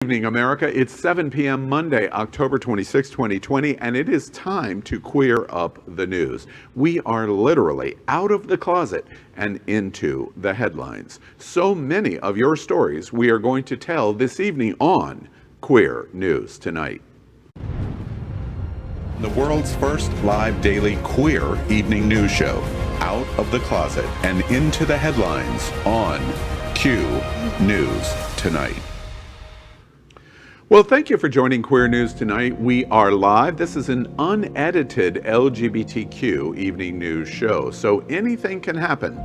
Evening, America. It's 7 p.m. Monday, October 26, 2020, and it is time to queer up the news. We are literally out of the closet and into the headlines. So many of your stories we are going to tell this evening on Queer News Tonight. The world's first live daily queer evening news show, Out of the Closet and Into the Headlines on Q News Tonight. Well, thank you for joining Queer News Tonight. We are live. This is an unedited LGBTQ evening news show, so anything can happen.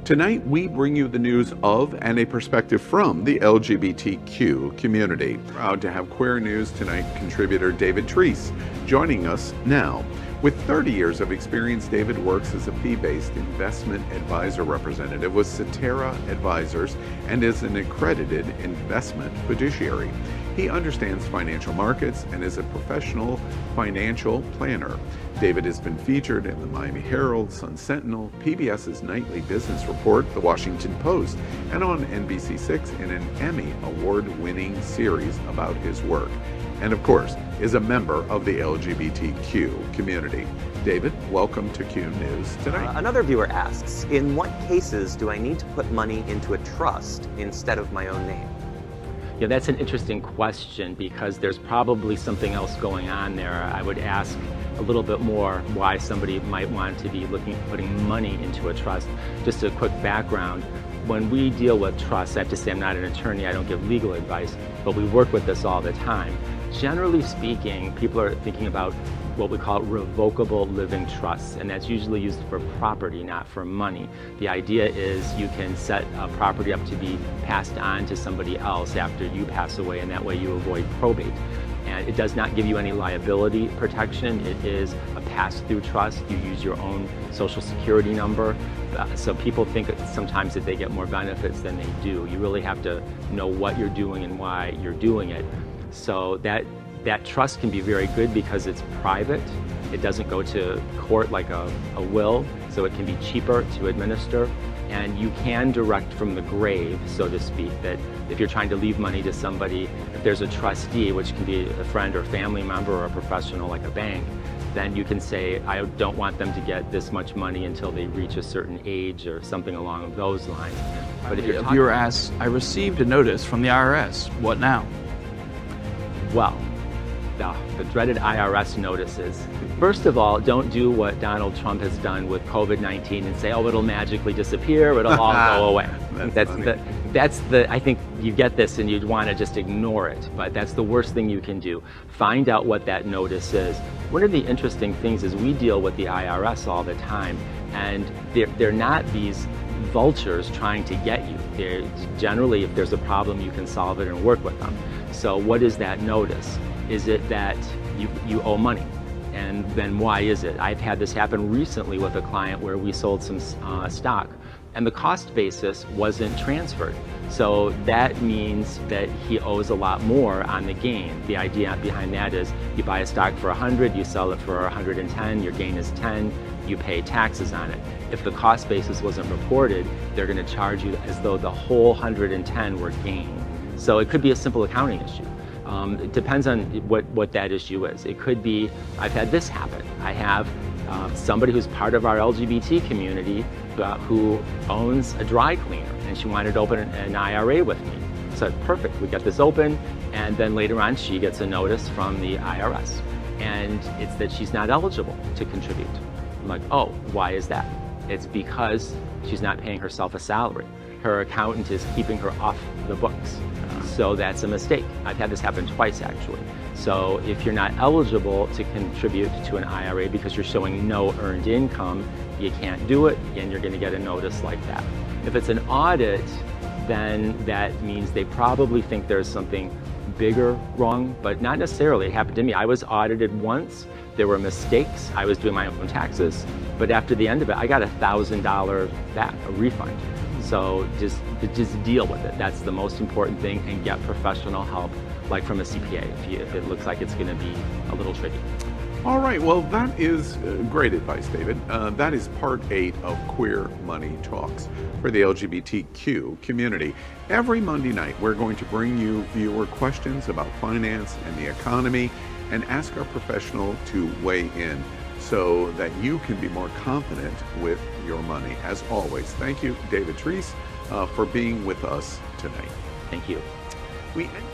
Tonight, we bring you the news of and a perspective from the LGBTQ community. Proud to have Queer News Tonight contributor David Treese joining us now. With 30 years of experience, David works as a fee-based investment advisor representative with Cetera Advisors and is an accredited investment fiduciary. He understands financial markets and is a professional financial planner. David has been featured in the Miami Herald, Sun Sentinel, PBS's Nightly Business Report, The Washington Post, and on NBC6 in an Emmy award-winning series about his work. And of course, is a member of the LGBTQ community. David, welcome to Q News Tonight. Another viewer asks, in what cases do I need to put money into a trust instead of my own name? Yeah, that's an interesting question because there's probably something else going on there. I would ask a little bit more why somebody might want to be putting money into a trust. Just a quick background. When we deal with trusts, I have to say I'm not an attorney, I don't give legal advice, but we work with this all the time. Generally speaking, people are thinking about what we call revocable living trusts, and that's usually used for property, not for money. The idea is you can set a property up to be passed on to somebody else after you pass away, and that way you avoid probate. And it does not give you any liability protection. It is a pass-through trust. You use your own social security number. So people think sometimes that they get more benefits than they do. You really have to know what you're doing and why you're doing it. So that trust can be very good because it's private. It doesn't go to court like a will, so it can be cheaper to administer. And you can direct from the grave, so to speak, that if you're trying to leave money to somebody, if there's a trustee, which can be a friend or family member or a professional like a bank, then you can say, I don't want them to get this much money until they reach a certain age or something along those lines. But if you're viewer asks, I received a notice from the IRS. What now? Well, the dreaded IRS notices. First of all, don't do what Donald Trump has done with COVID-19 and say, oh, it'll magically disappear, it'll all go away. I think you get this and you'd want to just ignore it, but that's the worst thing you can do. Find out what that notice is. One of the interesting things is we deal with the IRS all the time, and they're not these vultures trying to get you. They're generally, if there's a problem, you can solve it and work with them. So what is that notice? Is it that you owe money? And then why is it? I've had this happen recently with a client where we sold some stock and the cost basis wasn't transferred. So that means that he owes a lot more on the gain. The idea behind that is you buy a stock for 100, you sell it for 110, your gain is 10, you pay taxes on it. If the cost basis wasn't reported, they're going to charge you as though the whole 110 were gain. So it could be a simple accounting issue. It depends on what that issue is. It could be, I've had this happen. I have somebody who's part of our LGBT community who owns a dry cleaner, and she wanted to open an IRA with me. So perfect, we got this open, and then later on she gets a notice from the IRS, and it's that she's not eligible to contribute. I'm like, oh, why is that? It's because she's not paying herself a salary. Her accountant is keeping her off the books. So that's a mistake. I've had this happen twice, actually. So if you're not eligible to contribute to an IRA because you're showing no earned income, you can't do it, and you're going to get a notice like that. If it's an audit, then that means they probably think there's something bigger wrong, but not necessarily. It happened to me. I was audited once. There were mistakes. I was doing my own taxes, but after the end of it, I got $1,000 back, a refund. So just deal with it. That's the most important thing, and get professional help, like from a CPA, if it looks like it's going to be a little tricky. All right, well, that is great advice, David. That is part 8 of Queer Money Talks for the LGBTQ community. Every Monday night, we're going to bring you viewer questions about finance and the economy and ask our professional to weigh in so that you can be more confident with your money. As always, thank you, David Treese, for being with us tonight. Thank you. We end